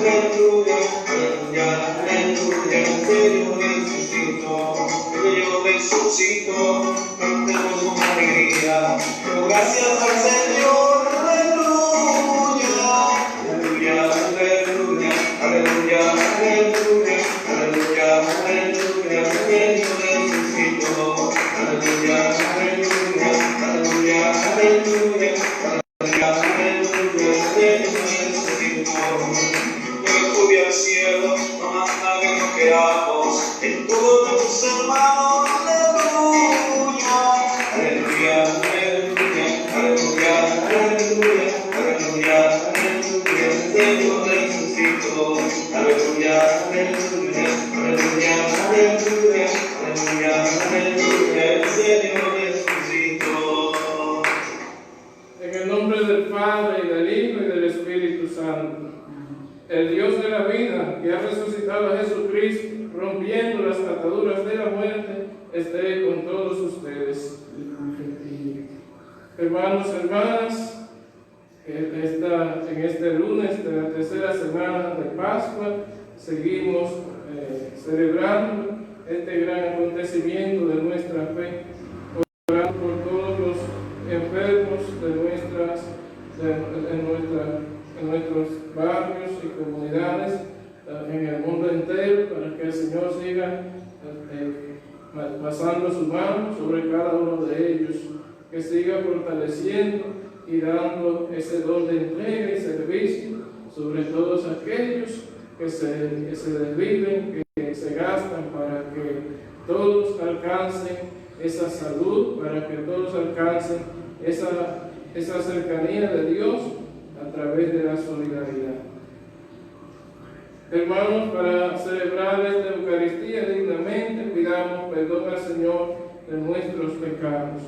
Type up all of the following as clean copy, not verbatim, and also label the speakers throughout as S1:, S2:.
S1: aleluya, aleluya, aleluya, Señor resucitó, yo resucito, cantemos con alegría, pero gracias al Señor, aleluya, aleluya, aleluya, aleluya, aleluya, aleluya, aleluya, Señor resucitó, aleluya, aleluya, aleluya, aleluya, aleluya, aleluya, Señor resucitó. Yo subí al cielo, no más nada nos quedamos, en todos nuestros hermanos, aleluya, aleluya, aleluya, aleluya, aleluya, aleluya, aleluya, Señor resucitó, aleluya, aleluya, aleluya, aleluya, aleluya, aleluya, el Señor resucitó.
S2: En el nombre del Padre, y del Hijo, y del Espíritu Santo. El Dios de la vida, que ha resucitado a Jesucristo, rompiendo las ataduras de la muerte, esté con todos ustedes. Hermanos, hermanas, en este lunes de la tercera semana de Pascua, seguimos celebrando este gran acontecimiento de nuestra fe, orando por todos los enfermos en nuestros barrios y comunidades, en el mundo entero, para que el Señor siga pasando su mano sobre cada uno de ellos, que siga fortaleciendo y dando ese don de entrega y servicio sobre todos aquellos que se desviven, que se gastan para que todos alcancen esa salud, para que todos alcancen esa cercanía de Dios a través de la solidaridad. Hermanos, para celebrar esta Eucaristía dignamente, pidamos perdón al Señor de nuestros pecados.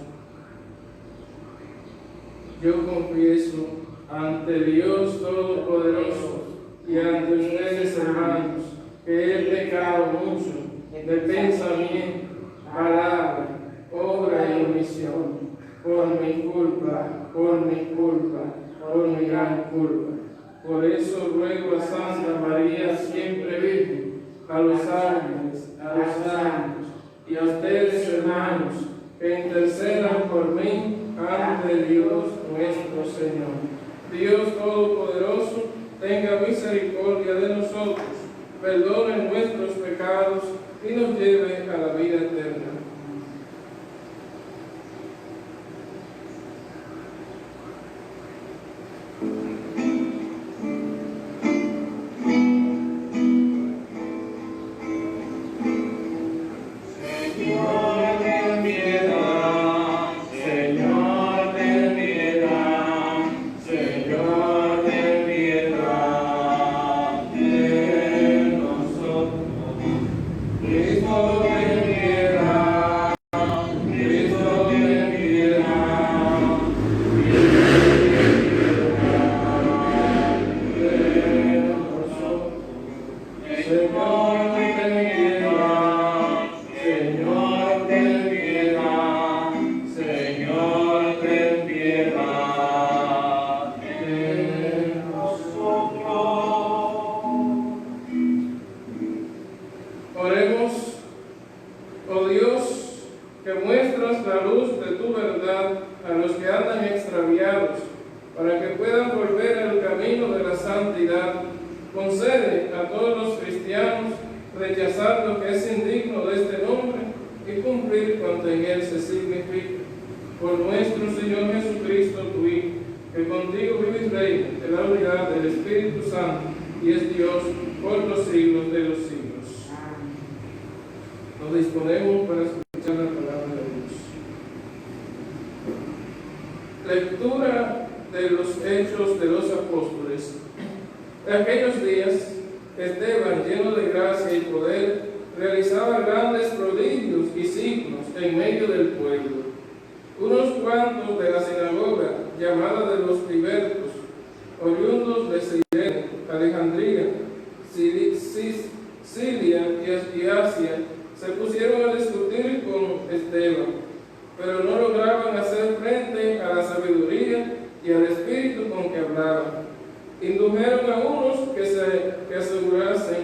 S2: Yo confieso ante Dios Todopoderoso y ante ustedes, hermanos, que he pecado mucho de pensamiento, palabra, obra y omisión, por mi culpa, por mi gran culpa. Por eso ruego a Santa María, siempre Virgen, a los ángeles, a los santos y a ustedes, hermanos, que intercedan por mí ante Dios nuestro Señor. Dios Todopoderoso, tenga misericordia de nosotros, perdone nuestros pecados y nos lleve a la vida eterna. Concede a todos los cristianos rechazar lo que es indigno de este nombre y cumplir cuanto en él se significa. Por nuestro Señor Jesucristo, tu Hijo, que contigo vive y reina en la unidad del Espíritu Santo y es Dios por los siglos de los siglos. Nos disponemos para escuchar la palabra de Dios. Lectura de los Hechos de los Apóstoles. En aquellos días, Esteban, lleno de gracia y poder, realizaba grandes prodigios y signos en medio del pueblo. Unos cuantos de la sinagoga, llamada de los libertos, oriundos de Cirene, Alejandría, Siria y Asia, se pusieron a discutir con Esteban, pero no lograban hacer frente a la sabiduría y al espíritu con que hablaba. Indujeron a unos que asegurasen: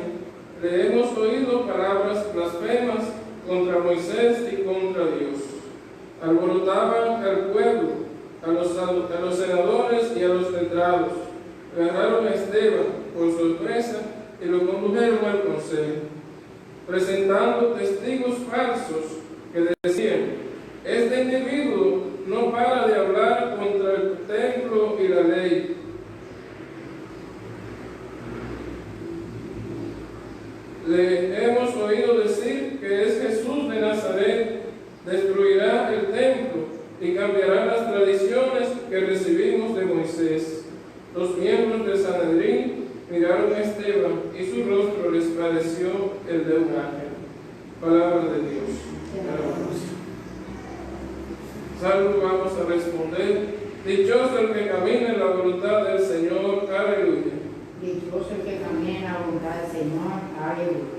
S2: le hemos oído palabras blasfemas contra Moisés y contra Dios. Alborotaban al pueblo, a los senadores y a los letrados. Agarraron a Esteban por sorpresa y lo condujeron al consejo, presentando testigos falsos que decían: este individuo no para de hablar contra el templo y la ley. Le hemos oído decir que es Jesús de Nazaret, destruirá el templo y cambiará las tradiciones que recibimos de Moisés. Los miembros del Sanedrín miraron a Esteban y su rostro les pareció el de un ángel. Palabra de Dios. Salmo vamos a responder: dichoso el que camina en la voluntad del Señor. Aleluya.
S3: Dichoso el que camina en la voluntad del Señor. Aleluya.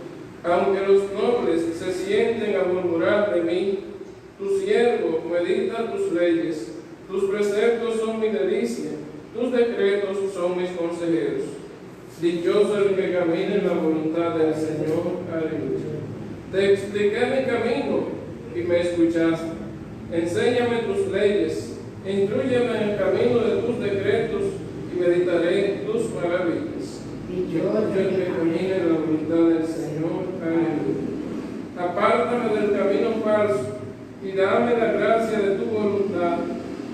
S2: Aunque los nobles se sienten a murmurar de mí, tu siervo medita tus leyes. Tus preceptos son mi delicia, tus decretos son mis consejeros. Dichoso el que camina en la voluntad del Señor. Aleluya. Te expliqué mi camino y me escuchaste. Enséñame tus leyes, instrúyeme en el camino de tus decretos y meditaré en tus maravillas.
S3: Dichoso
S2: el que camina en la voluntad del Señor. Aleluya. Apártame del camino falso y dame la gracia de tu voluntad.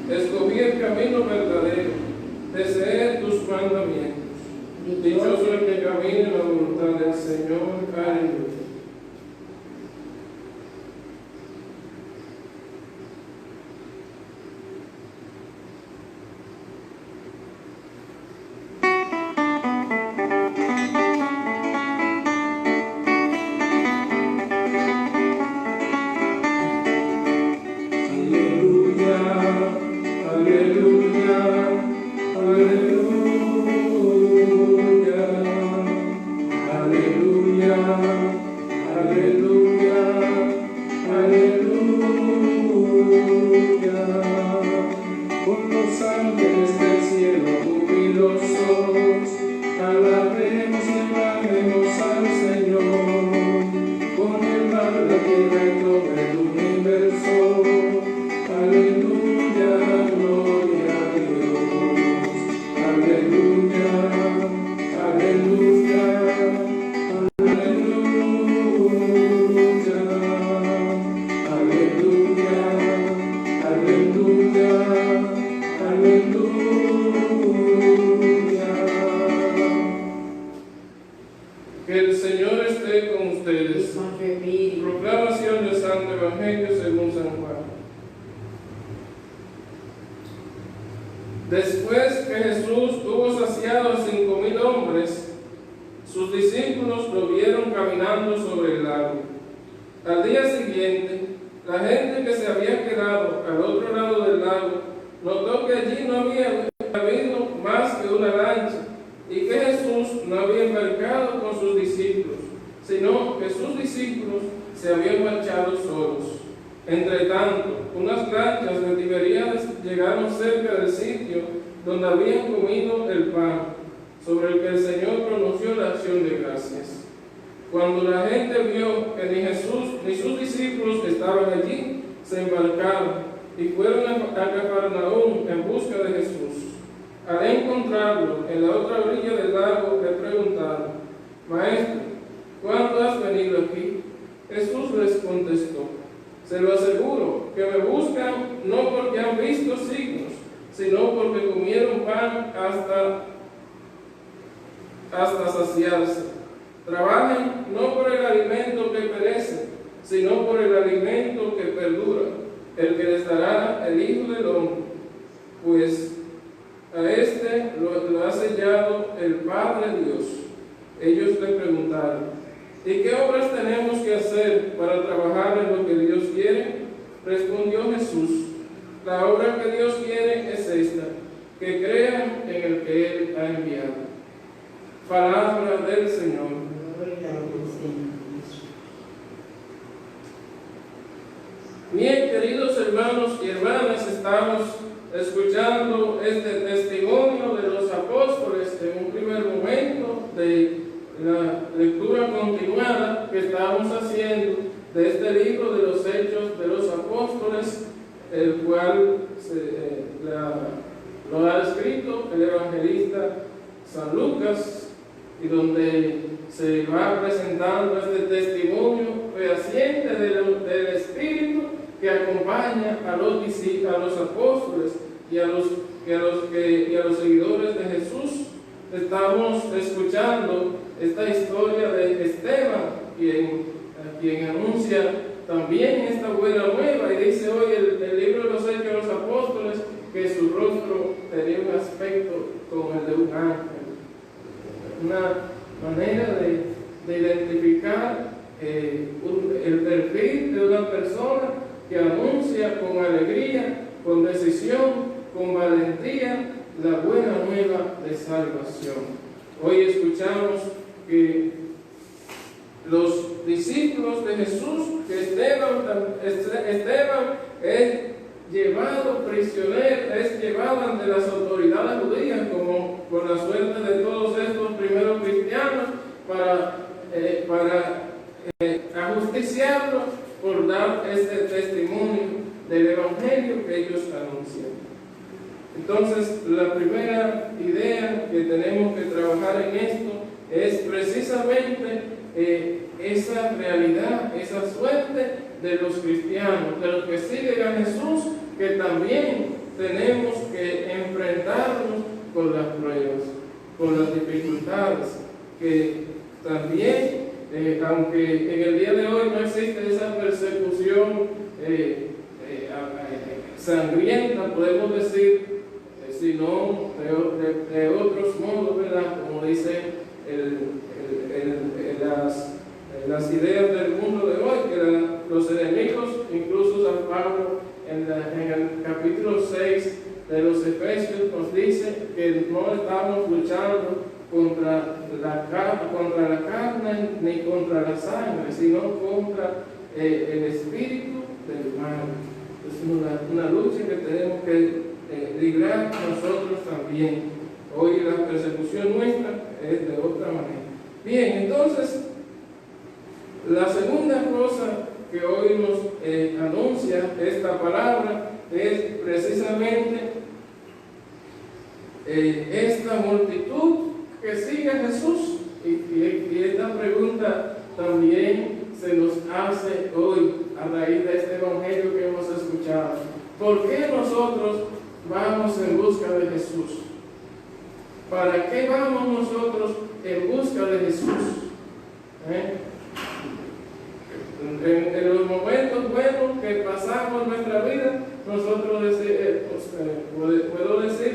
S2: Escogí el camino verdadero, deseé tus mandamientos. Dichoso el que camina en la voluntad del Señor. Aleluya. Que el Señor esté con ustedes. Proclamación del Santo Evangelio según San Juan. Después que Jesús hubo saciado a 5,000 hombres, sus discípulos lo vieron caminando sobre el lago. Al día siguiente, la gente que se había quedado al otro lado del lago notó que allí no había habido más que una lancha y que Jesús no había embarcado con sus discípulos, sino que sus discípulos se habían marchado solos. Entre tanto, unas lanchas de Tiberíades llegaron cerca del sitio donde habían comido el pan, sobre el que el Señor pronunció la acción de gracias. Cuando la gente vio que ni Jesús ni sus discípulos estaban allí, se embarcaron y fueron a Cafarnaúm en busca de Jesús. Al encontrarlo en la otra orilla del lago, le preguntaron: Maestro, ¿cuándo has venido aquí? Jesús les contestó: se lo aseguro, que me buscan no porque han visto signos, sino porque comieron pan hasta saciarse. Trabajen no por el alimento que perece, sino por el alimento que perdura, el que les dará el Hijo del Hombre. Pues a este lo ha sellado el Padre Dios. Ellos le preguntaron: ¿y qué obras tenemos que hacer para trabajar en lo que Dios quiere? Respondió Jesús: la obra que Dios quiere es esta, que crean en el que Él ha enviado. Palabra del Señor. Bien, queridos hermanos y hermanas, estamos escuchando este testimonio de los apóstoles en un primer momento de la lectura continuada que estamos haciendo de este libro de los Hechos de los Apóstoles, el cual lo ha escrito el evangelista San Lucas, y donde se va presentando este testimonio fehaciente del Espíritu que acompaña a los apóstoles y a los seguidores de Jesús. Estamos escuchando esta historia de Esteban, quien anuncia también esta buena nueva, y dice hoy el libro de los Hechos de los Apóstoles que su rostro tenía un aspecto como el de un ángel. Una manera de identificar el perfil de una persona que anuncia con alegría, con decisión, con valentía la buena nueva de salvación. Hoy escuchamos que los discípulos de Jesús, que Esteban es llevado prisionero, es llevado ante las autoridades judías, como por la suerte de todos estos primeros cristianos, para ajusticiarlos por dar este testimonio del Evangelio que ellos anuncian. Entonces, la primera idea que tenemos que trabajar en esto es precisamente esa realidad, esa suerte de los cristianos, de los que siguen a Jesús, que también tenemos que enfrentarnos con las pruebas, con las dificultades, que también, aunque en el día de hoy no existe esa persecución sangrienta, podemos decir, sino de otros modos, ¿verdad? Como dice las ideas del mundo de hoy, que los enemigos, incluso San Pablo en el capítulo 6 de los Efesios nos dice que no estamos luchando contra la carne ni contra la sangre, sino contra el espíritu del mal. Es una lucha que tenemos que librar nosotros también. Hoy la persecución nuestra es de otra manera. Bien, entonces, la segunda cosa que hoy nos anuncia esta palabra es precisamente esta multitud que sigue a Jesús. Y esta pregunta también se nos hace hoy a raíz de este evangelio que hemos escuchado. ¿Por qué nosotros vamos en busca de Jesús? ¿Para qué vamos nosotros en busca de Jesús? En los momentos buenos que pasamos en nuestra vida, nosotros puedo decir,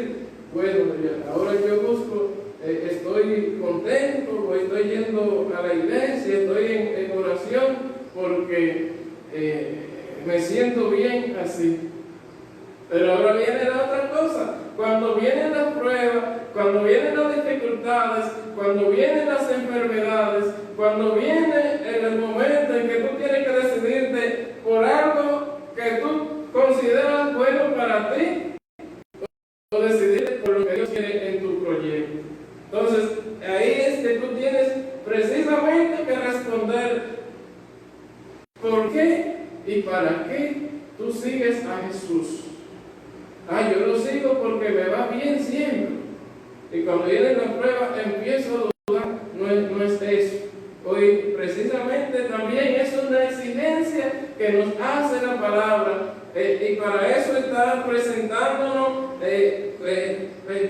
S2: bueno, ahora yo busco, estoy contento, o estoy yendo a la iglesia, estoy en oración, porque me siento bien así. Pero ahora viene la otra cosa. Cuando vienen las pruebas, cuando vienen las dificultades, cuando vienen las enfermedades, cuando viene el momento en que tú tienes que decidirte por algo que tú consideras bueno para ti, o decidirte por lo que Dios quiere en tu proyecto. Entonces, ahí es que tú tienes precisamente que responder por qué y para qué tú sigues a Jesús. Yo lo sigo porque me va bien siempre. Y cuando viene la prueba empiezo a dudar. No es eso. Hoy precisamente también es una exigencia que nos hace la palabra. Y para eso está presentándonos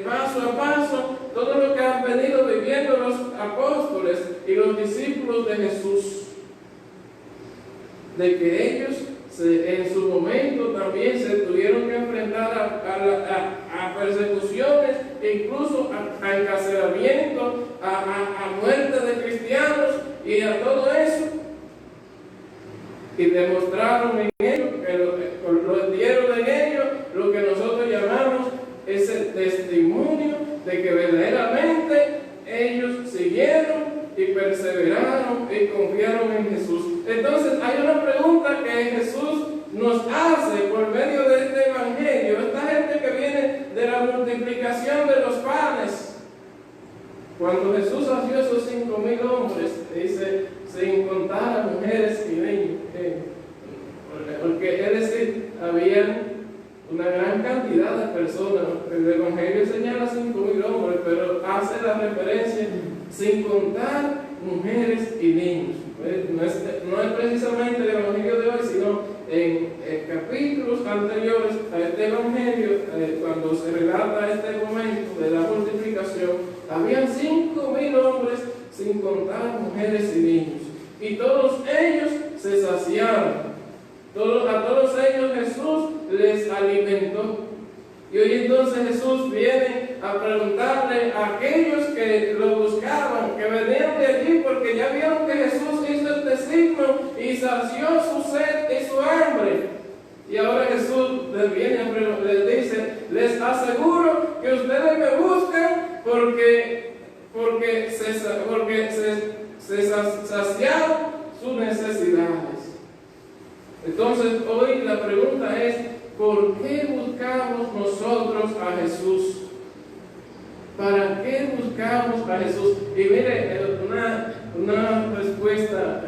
S2: paso a paso todo lo que han venido viviendo los apóstoles y los discípulos de Jesús. De que ellos en su momento también se tuvieron que enfrentar a persecuciones, incluso a encarcelamiento, a muerte de cristianos y a todo eso. Y demostraron en ellos, lo dieron en ellos lo que nosotros llamamos ese testimonio de que verdaderamente ellos siguieron y perseveraron y confiaron en Jesús. Entonces hay una pregunta que Jesús nos hace por medio de este evangelio. Esta gente que viene de la multiplicación de los panes, Cuando Jesús sació esos 5,000 hombres, dice, sin contar a mujeres y niños, porque es decir, había una gran cantidad de personas. El Evangelio señala 5,000 hombres, pero hace la referencia sin contar mujeres y niños. No es precisamente el Evangelio de hoy, sino en capítulos anteriores a este Evangelio, cuando se relata este momento de la multiplicación, habían 5,000 hombres sin contar mujeres y niños. Y todos ellos se saciaron. A todos ellos Jesús les alimentó. Y hoy entonces Jesús viene a preguntarle a aquellos que lo buscaban, que venían de allí porque ya vieron que Jesús hizo este signo y sació su sed y su hambre. Y ahora Jesús les dice, les aseguro que ustedes me buscan porque se saciaron sus necesidades. Entonces hoy la pregunta es, ¿por qué buscamos nosotros a Jesús? ¿Para qué buscamos a Jesús? Y mire, una respuesta,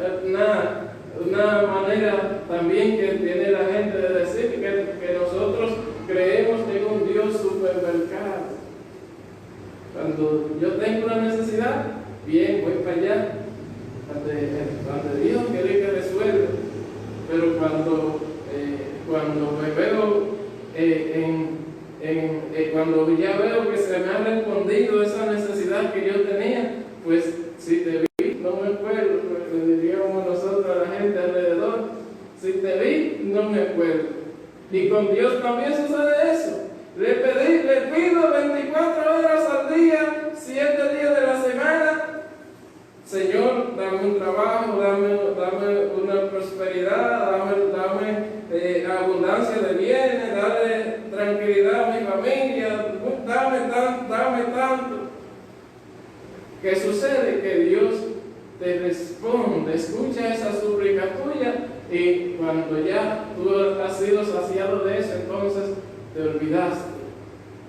S2: una manera también que tiene la gente de decir que nosotros creemos en un Dios supermercado. Cuando yo tengo una necesidad, bien, voy para allá, ante Dios quiere que resuelva. Pero cuando me veo, cuando ya veo que se me ha respondido esa necesidad que yo tenía, pues si te vi, no me acuerdo, pues le diríamos nosotros a la gente alrededor, si te vi, no me acuerdo. Y con Dios también sucede eso. Le pido 24 horas al día, 7 días de la semana. Señor, dame un trabajo, dame una prosperidad, dame abundancia de bienes, dame tranquilidad a mi familia, dame tanto. ¿Qué sucede? Que Dios te responde, escucha esa súplica tuya, y cuando ya tú has sido saciado de eso, entonces te olvidaste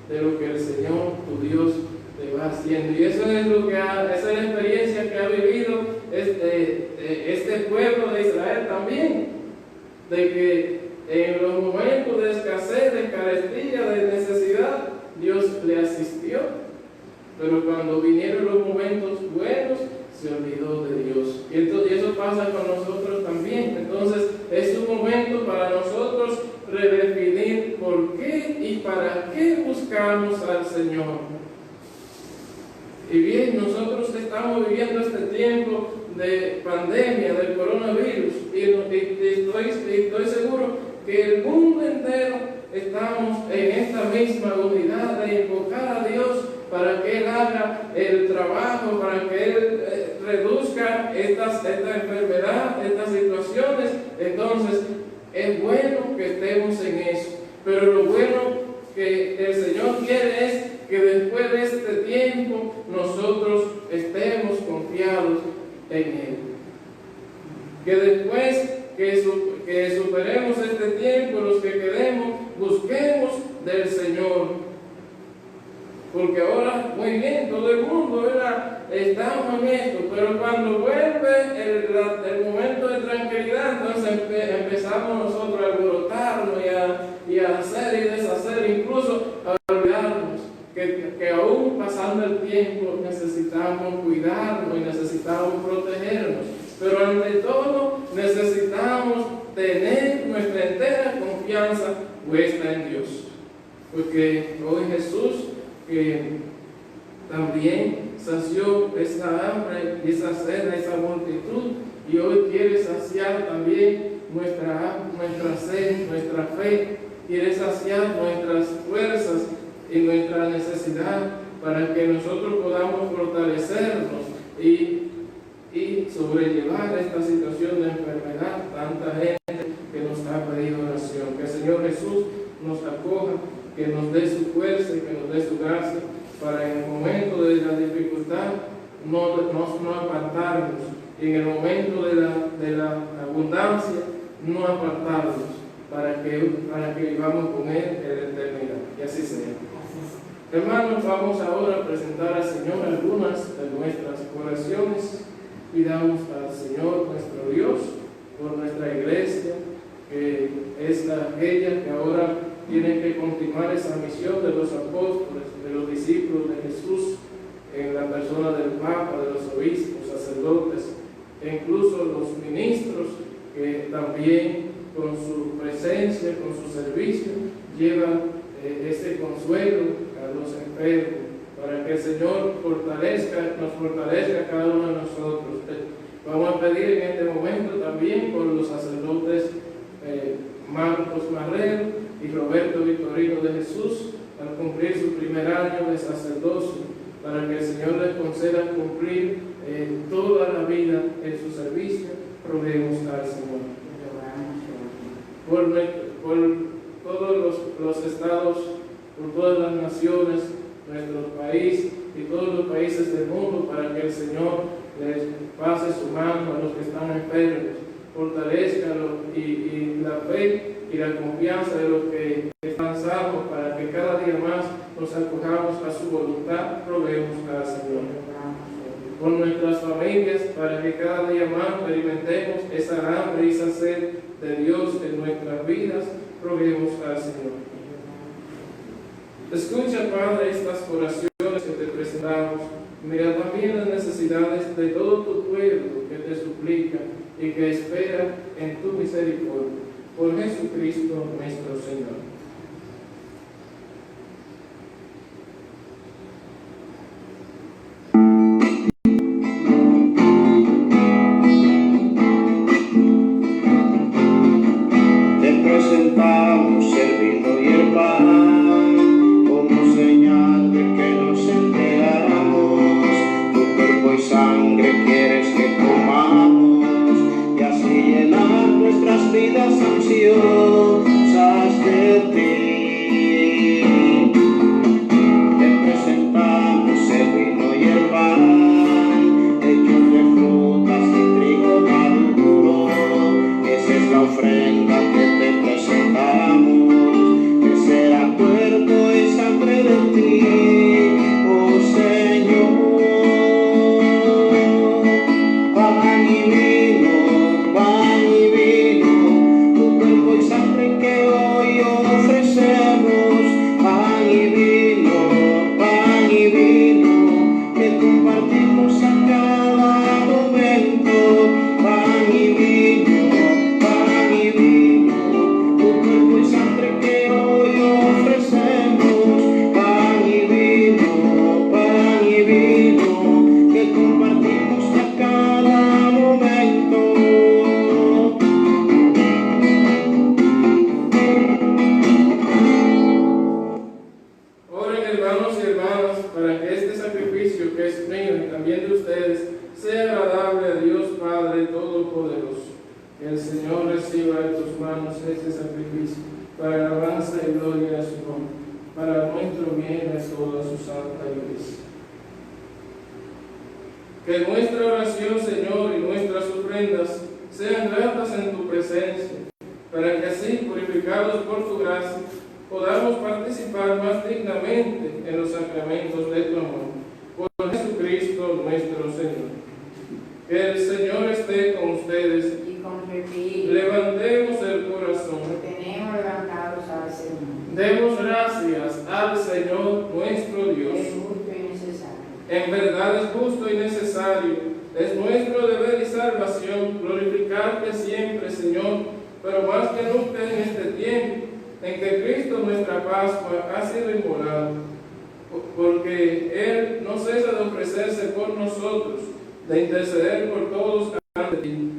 S2: de lo que el Señor, tu Dios, te va haciendo. Y eso es esa es la experiencia que ha vivido este pueblo de Israel también, de que en los momentos de escasez, de carestía, de necesidad, Dios le asistió, pero cuando vinieron los momentos buenos, se olvidó de Dios. Y eso pasa con nosotros también. Entonces es un momento para nosotros redefinir por qué y para qué buscamos al Señor. Y bien, nosotros estamos viviendo este tiempo de pandemia, del coronavirus, y estoy seguro que el mundo entero estamos en esta misma unidad de invocar a Dios para que Él haga el trabajo, para que Él reduzca esta enfermedad, estas situaciones. Entonces, es bueno que estemos en eso, pero lo bueno que el Señor quiere es que después de este tiempo nosotros estemos confiados en Él. Que después que superemos este tiempo, los que queremos, busquemos del Señor. Porque ahora, muy bien, todo el mundo, ¿verdad?, estamos en esto, pero cuando vuelve el momento de tranquilidad, entonces empezamos nosotros a alborotarnos y a hacer y deshacer, incluso a olvidarnos que aún pasando el tiempo necesitamos cuidarnos y necesitamos protegernos. Pero ante todo necesitamos tener nuestra entera confianza puesta en Dios. Porque hoy Jesús, que también sació esa hambre y esa sed, esa multitud, y hoy quiere saciar también nuestra sed, nuestra fe, quiere saciar nuestras fuerzas y nuestra necesidad para que nosotros podamos fortalecernos y sobrellevar esta situación de enfermedad. Tanta gente que nos ha pedido oración. Que el Señor Jesús nos acoja, que nos dé su fuerza y que nos dé su gracia para en el momento de la dificultad no apartarnos, y en el momento de la abundancia no apartarnos, para que vivamos con Él en la eternidad. Y así sea. Hermanos, vamos ahora a presentar al Señor algunas de nuestras oraciones. Pidamos al Señor nuestro Dios por nuestra iglesia, que es aquella que ahora tiene que continuar esa misión de los apóstoles, de los discípulos de Jesús, en la persona del Papa, de los obispos, sacerdotes, e incluso los ministros, que también con su presencia, con su servicio, llevan ese consuelo a los enfermos, para que el Señor nos fortalezca a cada uno de nosotros. Vamos a pedir en este momento también por los sacerdotes Marcos Marrero y Roberto Victorino de Jesús, al cumplir su primer año de sacerdocio, para que el Señor les conceda cumplir toda la vida en su servicio. Roguemos al Señor. Por todos los estados, por todas las naciones, nuestro país y todos los países del mundo, para que el Señor les pase su mano a los que están enfermos, fortalezcalos y la fe y la confianza de los que están salvos, para que cada día más nos acojamos a su voluntad. Roguemos al Señor. Por nuestras familias, para que cada día más experimentemos esa hambre y esa sed de Dios en nuestras vidas. Roguemos al Señor. Escucha, Padre, estas oraciones que te presentamos. Mira también las necesidades de todo tu pueblo que te suplica y que espera en tu misericordia. Por Jesucristo nuestro Señor. Que nuestra oración, Señor, y nuestras ofrendas sean gratas en tu presencia, para que así, purificados por tu gracia, podamos participar más dignamente en los sacramentos de tu amor. Por Jesucristo nuestro Señor. Que el Señor esté con ustedes.
S3: Y con tu espíritu.
S2: Levantemos el corazón.
S3: Tenemos levantados al Señor.
S2: Demos gracias al Señor nuestro Dios.
S3: Es justo y necesario.
S2: En verdad es justo y necesario, es nuestro deber y salvación glorificarte siempre, Señor, pero más que nunca en este tiempo en que Cristo nuestra Pascua ha sido inmolado, porque Él no cesa de ofrecerse por nosotros, de interceder por todos ante ti.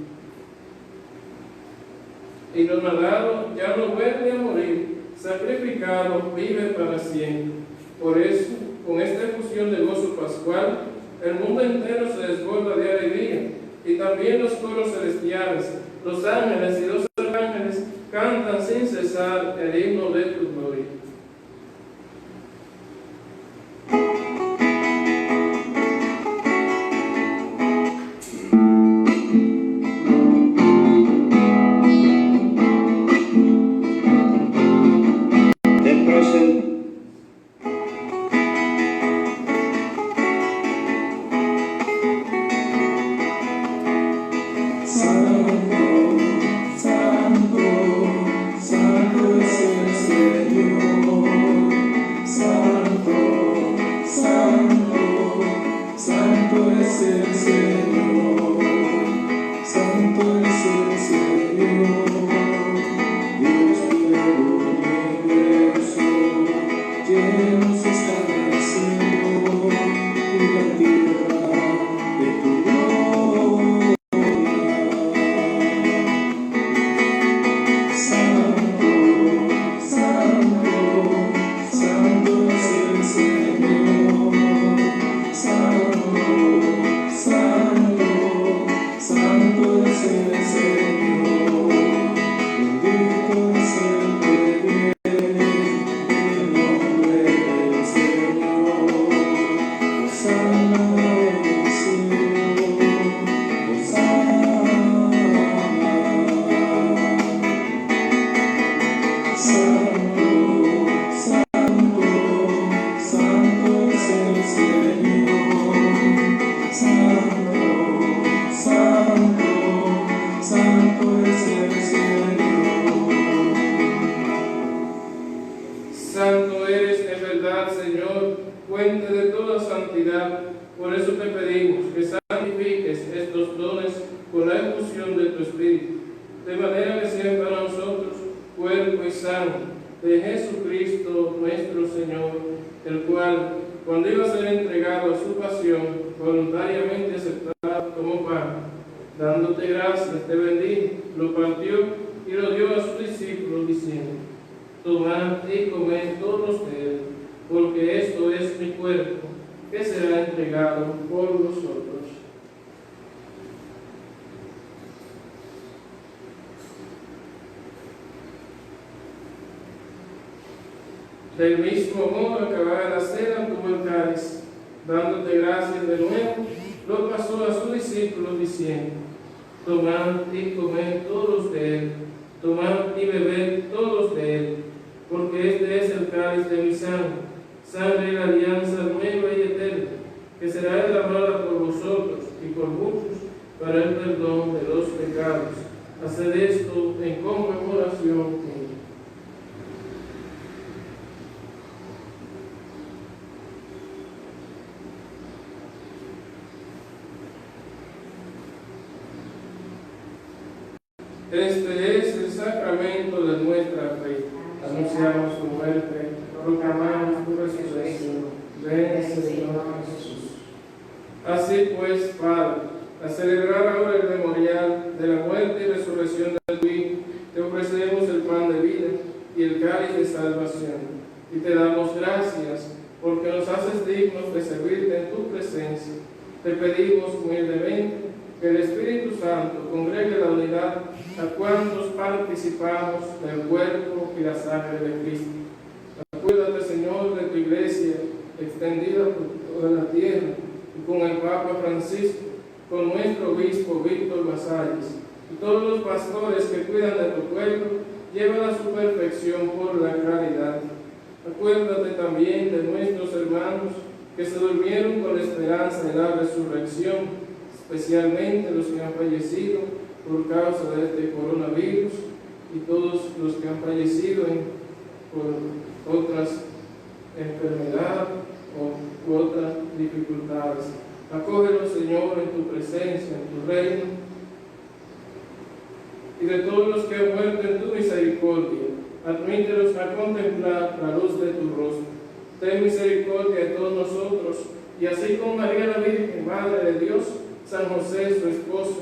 S2: Y lo malvado ya no vuelve a morir, sacrificado, vive para siempre. Por eso, con esta efusión de gozo pascual, el mundo entero se desborda de alegría, y también los coros celestiales, los ángeles y los arcángeles cantan sin cesar el himno de tu gloria.
S1: es el Señor, santo es el Señor, Dios del universo, llenos está el cielo y la tierra de tu gloria. Santo, santo, santo es el Señor, santo, santo, santo es el Señor, bendito es el que viene en el nombre del Señor, Hosana en el cielo, Hosana. Santo, santo, santo es el Señor, santo, santo, santo es el Señor.
S2: Santo eres de verdad, Señor, fuente de toda santidad. Por eso te pedimos que santifiques estos dones con la efusión de tu Espíritu, de manera que sean para nosotros cuerpo y sangre de Jesucristo nuestro Señor, el cual, cuando iba a ser entregado a su pasión, voluntariamente aceptado como pan, dándote gracias, te bendijo, lo partió y lo dio a sus discípulos, diciendo: tomad y comed todos de él, porque esto es mi cuerpo, que será entregado por vosotros. Del mismo modo, acabada la cena, tomó el cáliz, dándote gracias de nuevo, lo pasó a sus discípulos, diciendo: tomad y comed todos de él, tomad y bebed todos de él, porque este es el cáliz de mi sangre, sangre de la alianza nueva y eterna, que será derramada por vosotros y por muchos para el perdón de los pecados. Haced esto en conmemoración mía. Este es el sacramento de nuestra fe. Anunciamos tu muerte, proclamamos tu resurrección. Ven, Señor Jesús. Así pues, Padre, a celebrar ahora el memorial de la muerte y resurrección de tu Hijo, te ofrecemos el pan de vida y el cáliz de salvación. Y te damos gracias porque nos haces dignos de servirte en tu presencia. Te pedimos humildemente que el Espíritu Santo congregue la unidad a cuantos participamos del cuerpo y la sangre de Cristo. Acuérdate, Señor, de tu iglesia extendida por toda la tierra y con el Papa Francisco, con nuestro obispo Víctor Vasalles y todos los pastores que cuidan de tu pueblo, llévala a su perfección por la caridad. Acuérdate también de nuestros hermanos que se durmieron con la esperanza de la resurrección, especialmente los que han fallecido por causa de este coronavirus y todos los que han fallecido por otras enfermedades u otras dificultades. Acógelos, Señor, en tu presencia, en tu reino, y de todos los que han muerto en tu misericordia, admítelos a contemplar la luz de tu rostro. Ten misericordia de todos nosotros, y así con María la Virgen, Madre de Dios, San José, su esposo,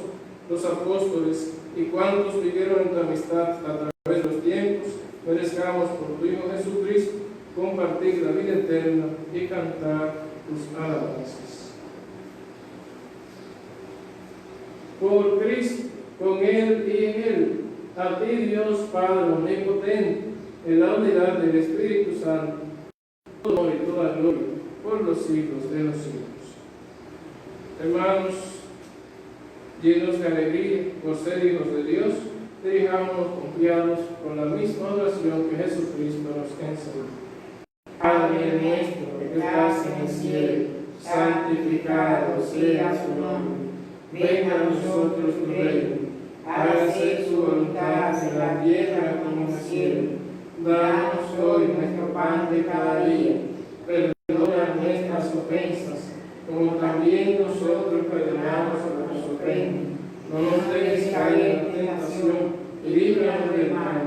S2: los apóstoles y cuantos vivieron en tu amistad a través de los tiempos, merezcamos por tu Hijo Jesucristo compartir la vida eterna y cantar tus alabanzas. Por Cristo, con Él y en Él, a ti Dios Padre omnipotente, en la unidad del Espíritu Santo, todo honor y toda gloria por los siglos de los siglos. Hermanos, llenos de alegría por ser hijos de Dios, dirijamos confiados con la misma oración que Jesucristo nos enseñó. Padre nuestro que estás en el cielo, santificado sea su nombre. Venga a nosotros tu reino. Hágase tu voluntad en la tierra como en el cielo. Danos hoy nuestro pan de cada día. Perdona nuestras ofensas, como también nosotros perdonamos a los que ofenden. No nos dejes caer en la tentación y líbranos del mal.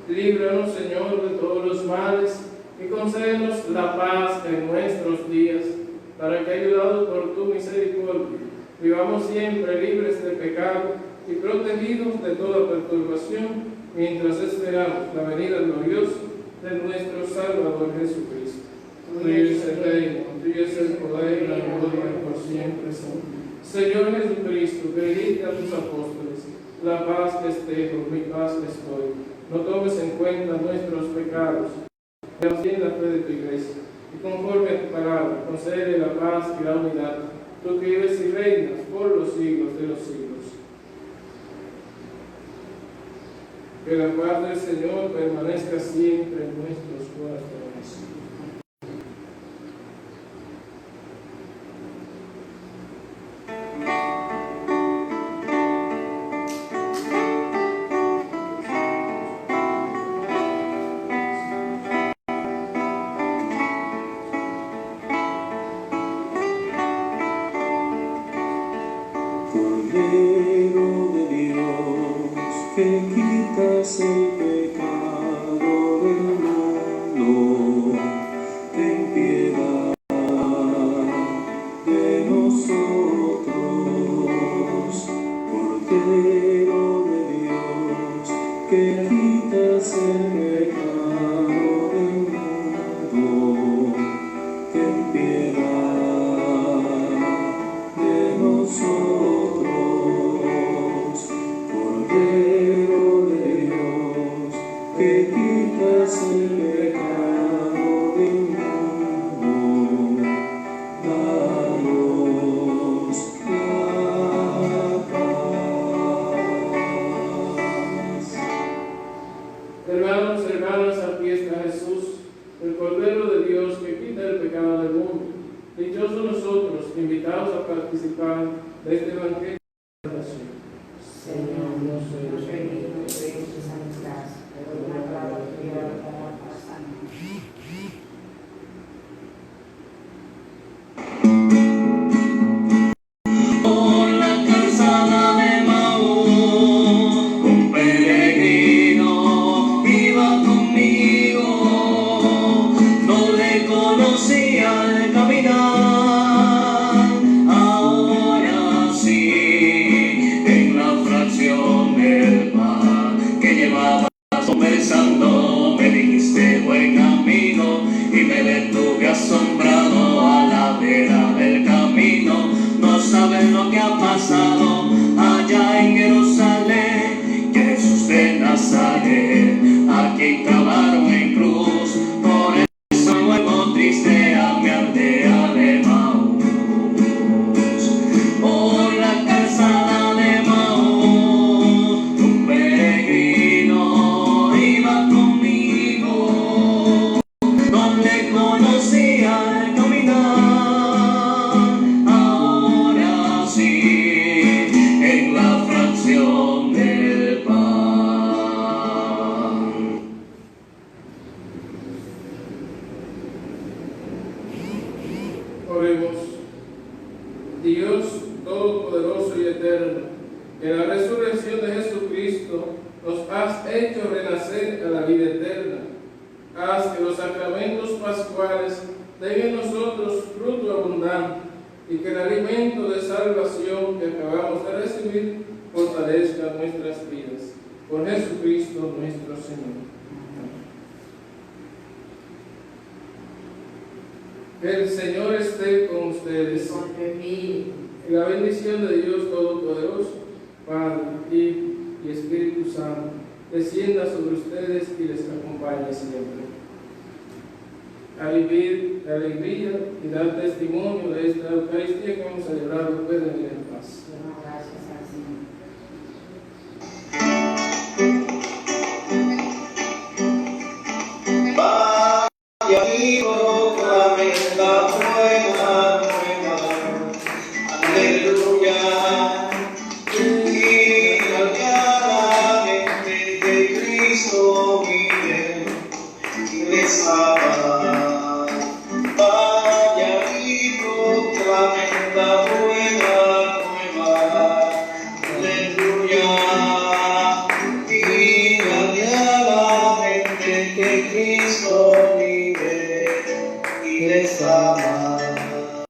S2: Líbranos, Señor, de todos los males y concédenos la paz en nuestros días, para que, ayudados por tu misericordia, vivamos siempre libres de pecado y protegidos de toda perturbación, mientras esperamos la venida gloriosa de nuestro Salvador Jesucristo. Tuyo es el reino, tuyo es el poder y la gloria por siempre, Señor. Señor Jesucristo, que dijiste a tus apóstoles: la paz les dejo, mi paz les doy. No tomes en cuenta nuestros pecados, pero sí en la fe de tu iglesia, y conforme a tu palabra, concede la paz y la unidad, tú que vives y reinas por los siglos de los siglos. Que la paz del Señor permanezca siempre en nuestros corazones.
S1: Cordero de Dios, que quitas el pecado del mundo, ten piedad de nosotros. Cordero de Dios, que quitas el pecado del mundo, ten piedad de nosotros. Cordero de Dios, que quitas el pecado del mundo, danos la paz.
S2: Hermanos, hermanas, aquí está Jesús, el Cordero de Dios que quita el pecado del mundo. Dichosos nosotros, invitados a participar de este banquete de oración.
S3: Señor, no soy digno de tus amistades, pero una palabra tuya para pasarme.
S1: Por la calzada de Maús, un peregrino iba conmigo, no le conocía al caminar, ahora sí, en la fracción del pan que llevaba conversando, me dijiste: buen amigo, y me detuve asombrado a la vera del camino. No saben lo que ha pasado allá en Jerusalén, que Jesús de Nazaret aquí clavaron en cruz. Por eso vuelvo triste a mi aldea de Maús. Por la calzada de Maús, un peregrino iba conmigo, no le conocía al caminar, ahora sí, en la fracción del pan.
S2: Oremos. Dios Todopoderoso y Eterno, en la resurrección de Jesucristo nos has hecho renacer a la vida eterna. Haz que los sacramentos pascuales den en nosotros fruto abundante y que el alimento de salvación que acabamos de recibir fortalezca nuestras vidas. Por Jesucristo nuestro Señor. El Señor esté con ustedes.
S3: Con tu espíritu.
S2: Y la bendición de Dios Todopoderoso, Padre, Hijo y Espíritu Santo, descienda sobre ustedes y les acompañe siempre. Al vivir la alegría y dar testimonio de esta Eucaristía que hemos celebrado, pueden ir en paz.
S3: Demos gracias al Señor.
S1: Vaya amigo, clamen la buena nueva, aleluya, y aliadamente que Cristo vive y les ama.